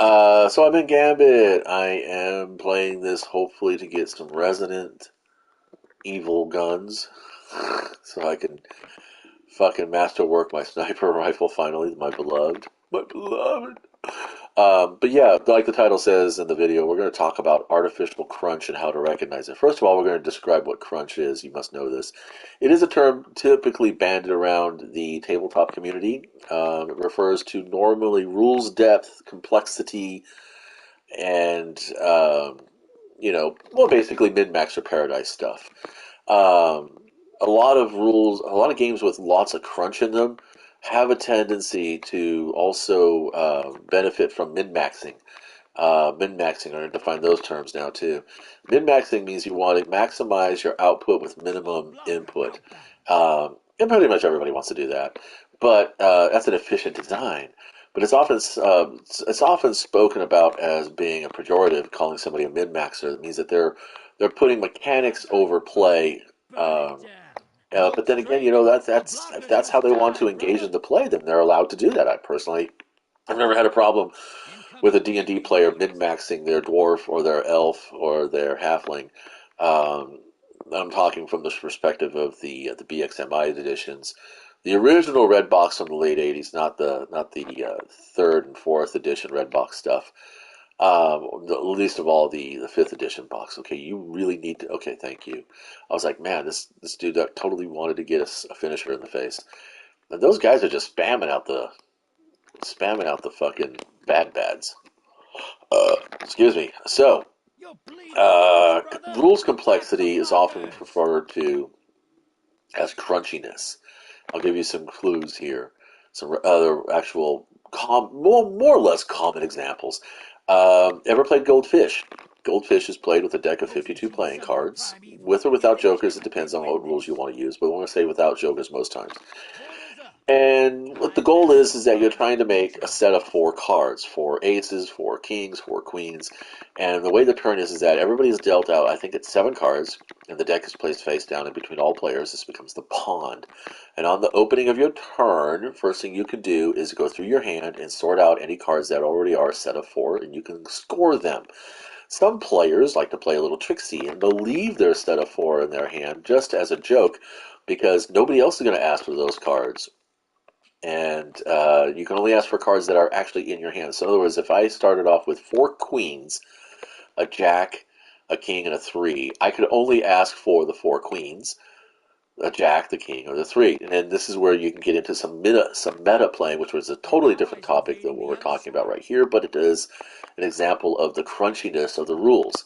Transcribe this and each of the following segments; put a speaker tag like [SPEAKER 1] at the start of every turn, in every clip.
[SPEAKER 1] So I'm in Gambit. I am playing this hopefully to get some Resident Evil guns, so I can fucking masterwork my sniper rifle finally, my beloved, my beloved. But yeah, like the title says in the video, we're going to talk about artificial crunch and how to recognize it. First of all, we're going to describe what crunch is. You must know this. It is a term typically banded around the tabletop community. It refers to normally rules depth, complexity, and well, basically min-max or paradise stuff. Um, a lot of rules, a lot of games with lots of crunch in them have a tendency to also benefit from min-maxing. Min-maxing, I'm going to define those terms now too. Min-maxing means you want to maximize your output with minimum input. And pretty much everybody wants to do that, but that's an efficient design. But it's often spoken about as being a pejorative, calling somebody a min-maxer. That means that they're putting mechanics over play. But then again, that's if that's how they want to engage in the play, then they're allowed to do that. I've never had a problem with a D&D player min-maxing their dwarf or their elf or their halfling. Um, I'm talking from the perspective of the BXMI editions. The original red box from the late '80s, not the third and fourth edition red box stuff. Least of all the fifth edition box. Okay, you really need to. Okay, thank you. I was like, man, this dude that totally wanted to get a finisher in the face. And those guys are just spamming out the fucking bads. Excuse me. So, rules complexity is often referred to as crunchiness. I'll give you some clues here, some other actual more or less common examples. Ever played Goldfish? Goldfish is played with a deck of 52 playing cards. With or without jokers, it depends on what rules you want to use, but we want to say without jokers most times. And what the goal is that you're trying to make a set of four cards, four aces, four kings, four queens. And the way the turn is that everybody's dealt out, I think it's seven cards, and the deck is placed face down in between all players. This becomes the pond. And on the opening of your turn, first thing you can do is go through your hand and sort out any cards that already are a set of four, and you can score them. Some players like to play a little tricksy and they'll leave their set of four in their hand just as a joke because nobody else is going to ask for those cards, and you can only ask for cards that are actually in your hand. So in other words, if I started off with four queens, a jack, a king, and a three, I could only ask for the four queens, a jack, the king, or the three. And then this is where you can get into some meta playing, which was a totally different topic than what we're talking about right here, but it is an example of the crunchiness of the rules.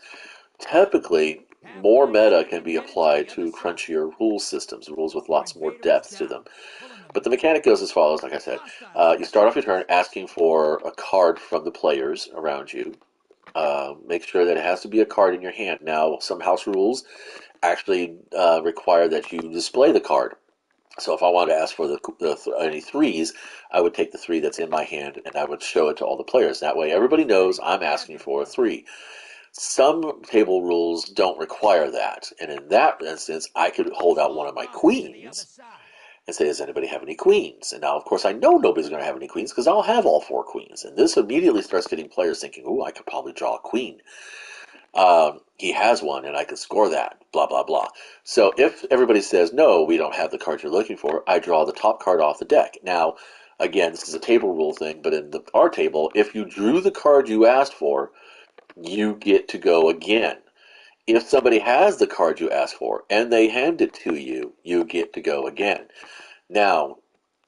[SPEAKER 1] Typically, more meta can be applied to crunchier rule systems, rules with lots more depth to them. But the mechanic goes as follows, like I said. You start off your turn asking for a card from the players around you. Make sure that it has to be a card in your hand. Now, some house rules actually require that you display the card. So if I wanted to ask for any threes, I would take the three that's in my hand and I would show it to all the players. That way everybody knows I'm asking for a three. Some table rules don't require that. And in that instance, I could hold out one of my queens and say, does anybody have any queens? And now, of course, I know nobody's going to have any queens because I'll have all four queens. And this immediately starts getting players thinking, ooh, I could probably draw a queen. He has one and I could score that, blah, blah, blah. So if everybody says, no, we don't have the card you're looking for, I draw the top card off the deck. Now, again, this is a table rule thing, but in our table, if you drew the card you asked for, you get to go again. If somebody has the card you asked for and they hand it to you, you get to go again. Now,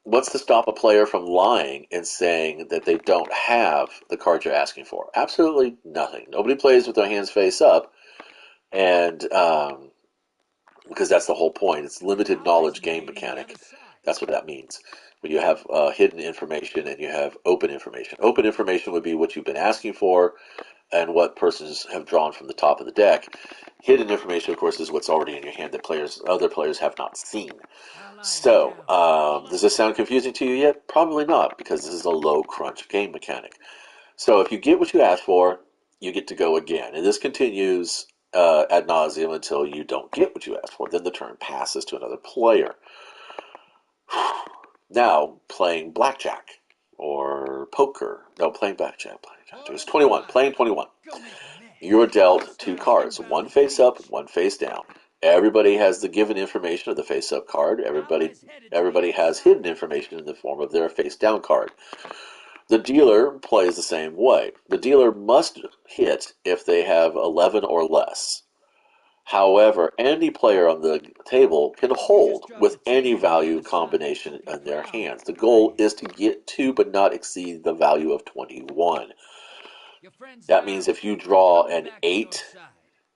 [SPEAKER 1] what's to stop a player from lying and saying that they don't have the card you're asking for? Absolutely nothing. Nobody plays with their hands face up, and because that's the whole point. It's limited knowledge game mechanic. That's what that means. When you have hidden information and you have open information. Open information would be what you've been asking for and what persons have drawn from the top of the deck. Hidden information, of course, is what's already in your hand that other players have not seen. So, does this sound confusing to you yet? Probably not, because this is a low crunch game mechanic. So if you get what you asked for, you get to go again. And this continues ad nauseum until you don't get what you asked for. Then the turn passes to another player. Now, playing blackjack. or poker. No, playing blackjack. It was 21. Playing 21. You're dealt two cards, one face up, one face down. Everybody has the given information of the face up card. Everybody has hidden information in the form of their face down card. The dealer plays the same way. The dealer must hit if they have 11 or less. However, any player on the table can hold with any value combination in their hands. The goal is to get to but not exceed the value of 21. That means if you draw an 8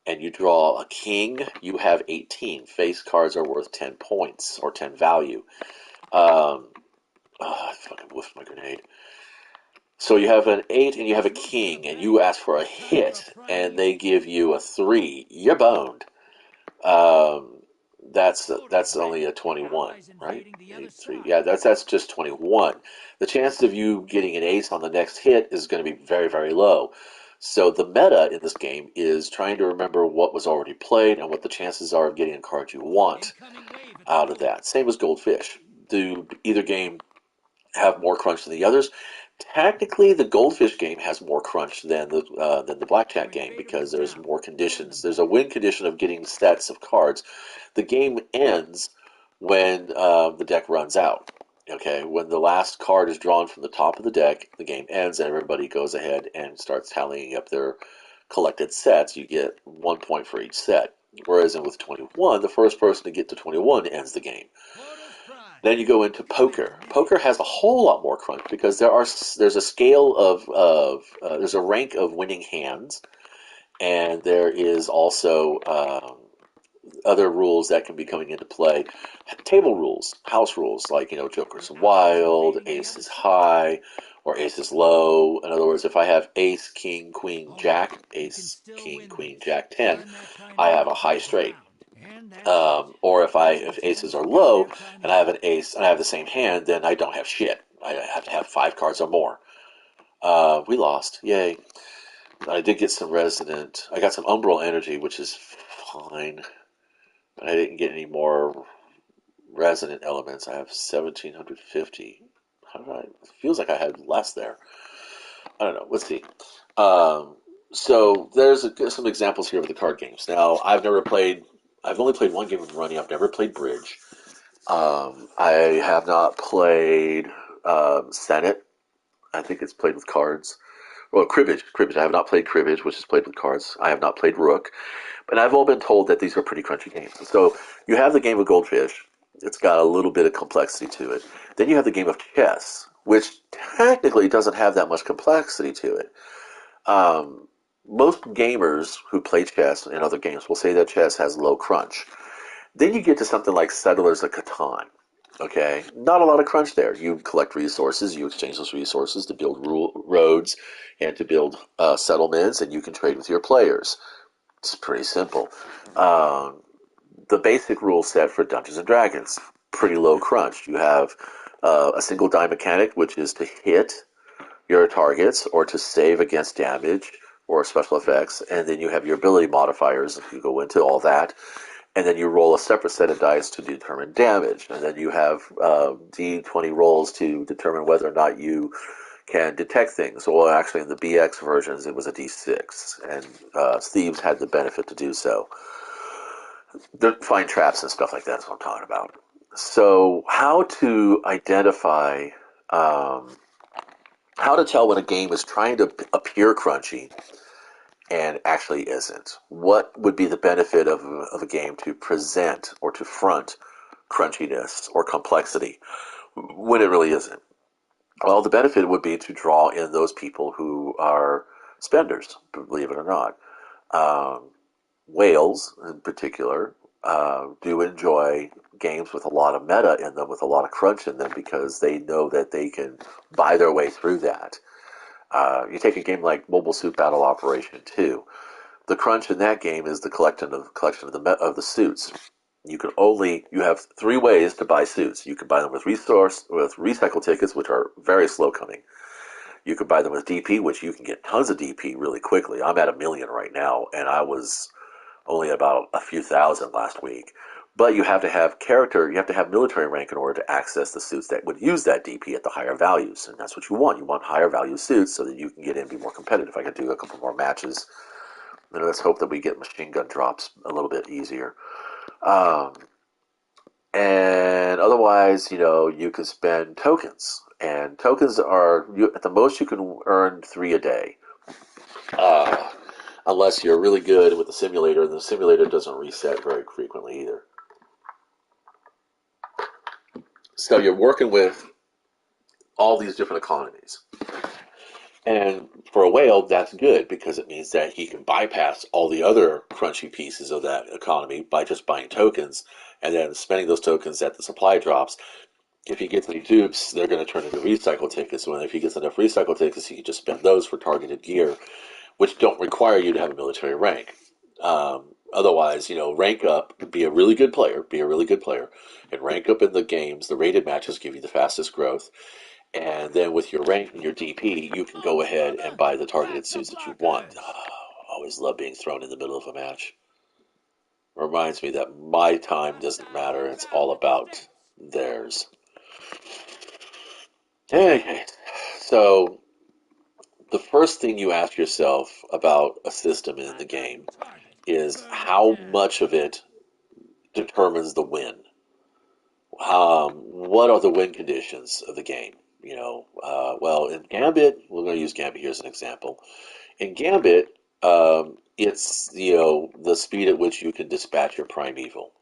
[SPEAKER 1] and you draw a king, you have 18. Face cards are worth 10 points or 10 value. I fucking whiffed my grenade. So you have an 8 and you have a king, and you ask for a hit, and they give you a 3. You're boned. That's only a 21, right? 8, 3. Yeah, that's just 21. The chance of you getting an ace on the next hit is going to be very, very low. So the meta in this game is trying to remember what was already played and what the chances are of getting a card you want out of that. Same as Goldfish. Do either game have more crunch than the others? Technically, the Goldfish game has more crunch than the Blackjack game because there's more conditions. There's a win condition of getting sets of cards. The game ends when the deck runs out. Okay, when the last card is drawn from the top of the deck, the game ends and everybody goes ahead and starts tallying up their collected sets. You get 1 point for each set. Whereas with 21, the first person to get to 21 ends the game. Then you go into poker. Poker has a whole lot more crunch because there's a scale of there's a rank of winning hands, and there is also other rules that can be coming into play. Table rules, house rules, like Joker's wild, ace is high, or ace is low. In other words, if I have ace, king, queen, jack, ace, king, queen, jack, 10, I have a high straight. Or if aces are low and I have an ace and I have the same hand, then I don't have shit. I have to have 5 cards or more. We lost. Yay. I did get some resident. I got some umbral energy, which is fine. But I didn't get any more resonant elements. I have 1750. How did I? It feels like I had less there. I don't know. Let's see. So there's some examples here of the card games. Now, I've only played one game of Running. I've never played Bridge. I have not played Senate. I think it's played with cards. Well, Cribbage. I have not played Cribbage, which is played with cards. I have not played Rook. But I've all been told that these are pretty crunchy games. So you have the game of Goldfish. It's got a little bit of complexity to it. Then you have the game of chess, which technically doesn't have that much complexity to it. Most gamers who play chess in other games will say that chess has low crunch. Then you get to something like Settlers of Catan. Okay, not a lot of crunch there. You collect resources, you exchange those resources to build roads and to build settlements, and you can trade with your players. It's pretty simple. The basic rule set for Dungeons and Dragons, pretty low crunch. You have a single die mechanic, which is to hit your targets or to save against damage or special effects, and then you have your ability modifiers. You go into all that, and then you roll a separate set of dice to determine damage, and then you have D20 rolls to determine whether or not you can detect things. Well, actually, in the BX versions, it was a D6, and Thieves had the benefit to do so. Find traps and stuff like that is what I'm talking about. So, how to identify, how to tell when a game is trying to appear crunchy and actually isn't. What would be the benefit of a game to present or to front crunchiness or complexity when it really isn't? Well, the benefit would be to draw in those people who are spenders, believe it or not. Whales, in particular, do enjoy games with a lot of meta in them, with a lot of crunch in them, because they know that they can buy their way through that. You take a game like Mobile Suit Battle Operation 2. The crunch in that game is the collection of the suits. You have 3 ways to buy suits. You can buy them with recycle tickets, which are very slow coming. You can buy them with DP, which you can get tons of DP really quickly. I'm at 1 million right now, and I was only about a few thousand last week. But you have to have character, you have to have military rank in order to access the suits that would use that DP at the higher values. And that's what you want. You want higher value suits so that you can get in and be more competitive. I could do a couple more matches. And let's hope that we get machine gun drops a little bit easier. And otherwise, you can spend tokens. And tokens are, at the most, you can earn 3 a day. Unless you're really good with the simulator, and the simulator doesn't reset very frequently either. So you're working with all these different economies. And for a whale, that's good because it means that he can bypass all the other crunchy pieces of that economy by just buying tokens and then spending those tokens at the supply drops. If he gets any dupes, they're going to turn into recycle tickets. When if he gets enough recycle tickets, he can just spend those for targeted gear, which don't require you to have a military rank. Otherwise, rank up, be a really good player, and rank up in the games. The rated matches give you the fastest growth. And then with your rank and your DP, you can go ahead and buy the targeted suits that you want. Always love being thrown in the middle of a match. Reminds me that my time doesn't matter. It's all about theirs. Okay, so the first thing you ask yourself about a system in the game is how much of it determines the win. What are the win conditions of the game? Well, in Gambit, we're going to use Gambit here as an example. In Gambit, it's the speed at which you can dispatch your primeval.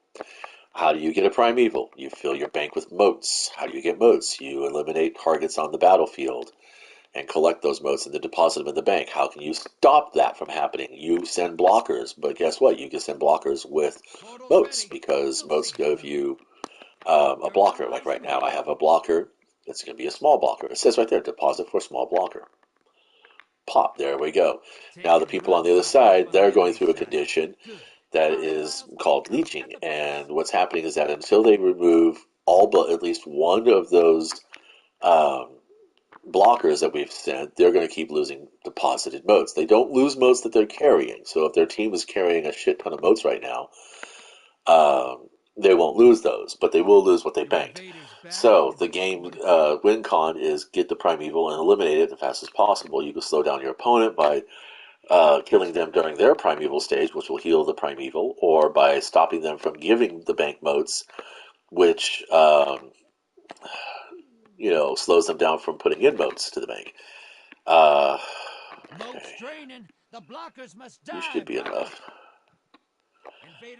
[SPEAKER 1] How do you get a primeval? You fill your bank with motes. How do you get motes? You eliminate targets on the battlefield and collect those motes and then deposit them in the bank. How can you stop that from happening? You send blockers, but guess what? You can send blockers with motes because motes give you a blocker. Like right now, I have a blocker. It's going to be a small blocker. It says right there, deposit for a small blocker. Pop, there we go. Now the people on the other side, they're going through a condition that is called leeching. And what's happening is that until they remove all but at least one of those blockers that we've sent, they're going to keep losing deposited motes. They don't lose motes that they're carrying. So if their team is carrying a shit ton of motes right now, they won't lose those, but they will lose what they banked. So the game win con is get the primeval and eliminate it as fast as possible. You can slow down your opponent by killing them during their primeval stage, which will heal the primeval, or by stopping them from giving the bank motes, which slows them down from putting in motes to the bank. Okay. You should be enough.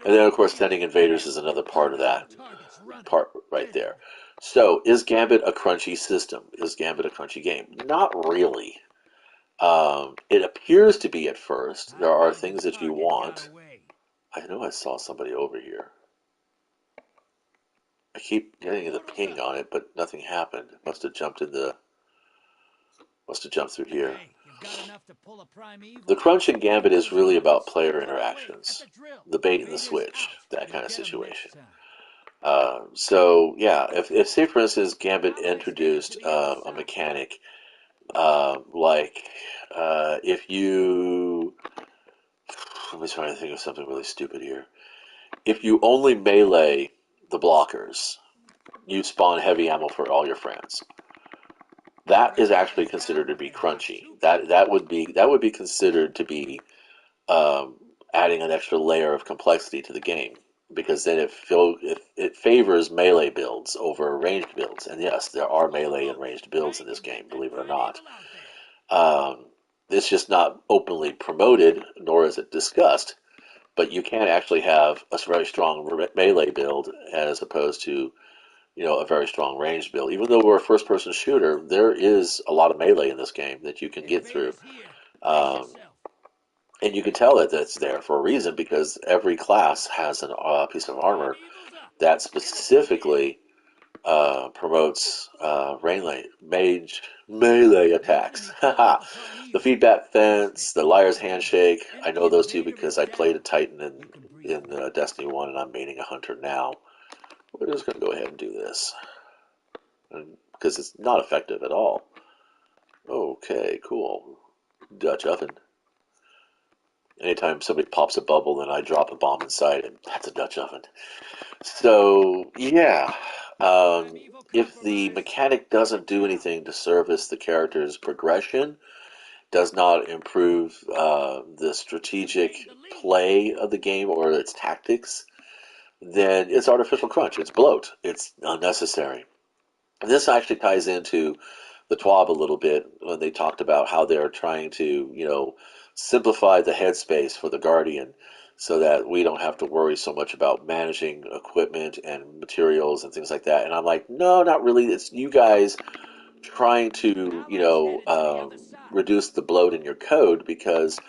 [SPEAKER 1] And then, of course, sending invaders is another part of that part right there. So, is Gambit a crunchy system? Is Gambit a crunchy game? Not really. It appears to be at first. There are things that you want. I know I saw somebody over here. I keep getting the ping on it, but nothing happened. It must have jumped through here. The crunch in Gambit is really about player interactions, the bait and the switch, that kind of situation. So yeah, if say for instance Gambit introduced a mechanic if you, let me try to think of something really stupid here. If you only melee the blockers, you spawn heavy ammo for all your friends. That is actually considered to be crunchy. That would be considered to be adding an extra layer of complexity to the game, because then it favors melee builds over ranged builds. And yes, there are melee and ranged builds in this game, believe it or not. It's just not openly promoted, nor is it discussed. But you can actually have a very strong melee build as opposed to a very strong ranged build. Even though we're a first-person shooter, there is a lot of melee in this game that you can get through. And you can tell that that's there for a reason, because every class has a piece of armor that specifically promotes melee attacks. The feedback fence, the liar's handshake. I know those two because I played a Titan in Destiny 1, and I'm maining a hunter now. We're just going to go ahead and do this, because it's not effective at all. Okay, cool. Dutch oven. Anytime somebody pops a bubble, then I drop a bomb inside, and that's a Dutch oven. So, yeah, if the mechanic doesn't do anything to service the character's progression, does not improve the strategic play of the game or its tactics, then it's artificial crunch. It's bloat. It's unnecessary. And this actually ties into the TWAB a little bit when they talked about how they're trying to, simplify the headspace for the Guardian so that we don't have to worry so much about managing equipment and materials and things like that. And I'm like, no, not really. It's you guys trying to, reduce the bloat in your code because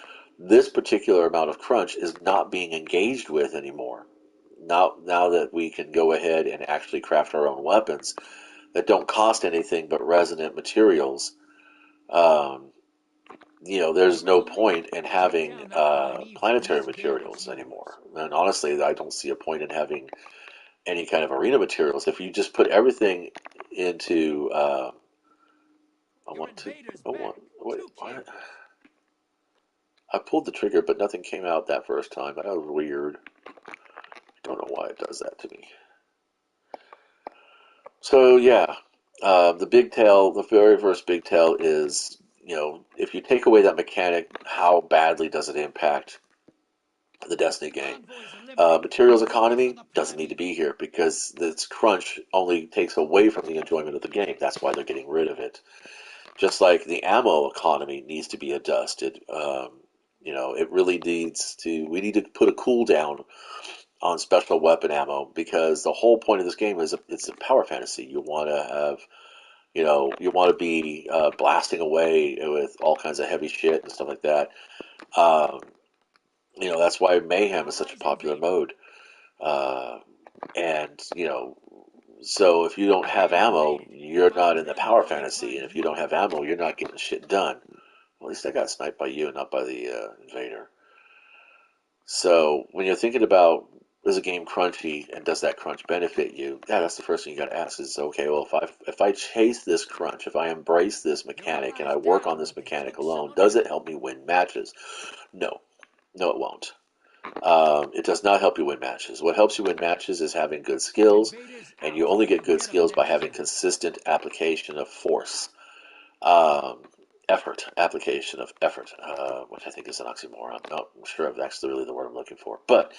[SPEAKER 1] this particular amount of crunch is not being engaged with anymore. Now that we can go ahead and actually craft our own weapons that don't cost anything but resonant materials, um, there's no point in having planetary materials anymore. And honestly, I don't see a point in having any kind of arena materials. If you just put everything into, I want to, I want, wait, what? I pulled the trigger, but nothing came out that first time. That was weird. Don't know why it does that to me. So yeah, the big tail, the very first big tail is, if you take away that mechanic, how badly does it impact the Destiny game? Materials economy doesn't need to be here because this crunch only takes away from the enjoyment of the game. That's why they're getting rid of it. Just like the ammo economy needs to be adjusted. It really needs to. We need to put a cooldown on special weapon ammo because the whole point of this game is it's a power fantasy. You want to have, you want to be blasting away with all kinds of heavy shit and stuff like that. Um, that's why mayhem is such a popular mode. Uh, and so if you don't have ammo, you're not in the power fantasy, and if you don't have ammo, you're not getting shit done. Well, at least I got sniped by you and not by the invader. So when you're thinking about is a game crunchy and does that crunch benefit you? Yeah, that's the first thing you got to ask is okay. Well, if I chase this crunch, if I embrace this mechanic and I work on this mechanic alone, does it help me win matches? No, no, it won't. It does not help you win matches. What helps you win matches is having good skills, and you only get good skills by having consistent application of force. Um, application of effort, which I think is an oxymoron. I'm not sure if that's really the word I'm looking for. But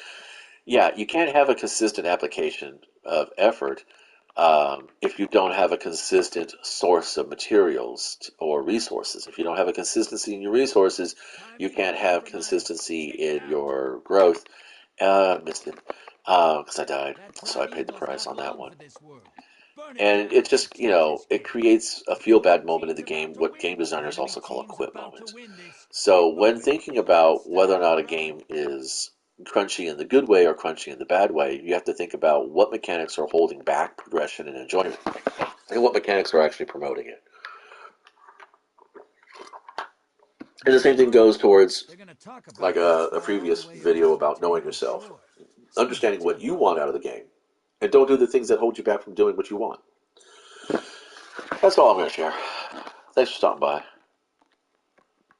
[SPEAKER 1] yeah, you can't have a consistent application of effort if you don't have a consistent source of materials or resources. If you don't have a consistency in your resources, you can't have consistency in your growth. Missed it because I died, so I paid the price on that one. And it just, it creates a feel bad moment in the game, what game designers also call a quit moment. So when thinking about whether or not a game is crunchy in the good way or crunchy in the bad way, you have to think about what mechanics are holding back progression and enjoyment, and what mechanics are actually promoting it. And the same thing goes towards like a previous video about knowing yourself, understanding what you want out of the game, and don't do the things that hold you back from doing what you want. That's all I'm going to share. Thanks for stopping by.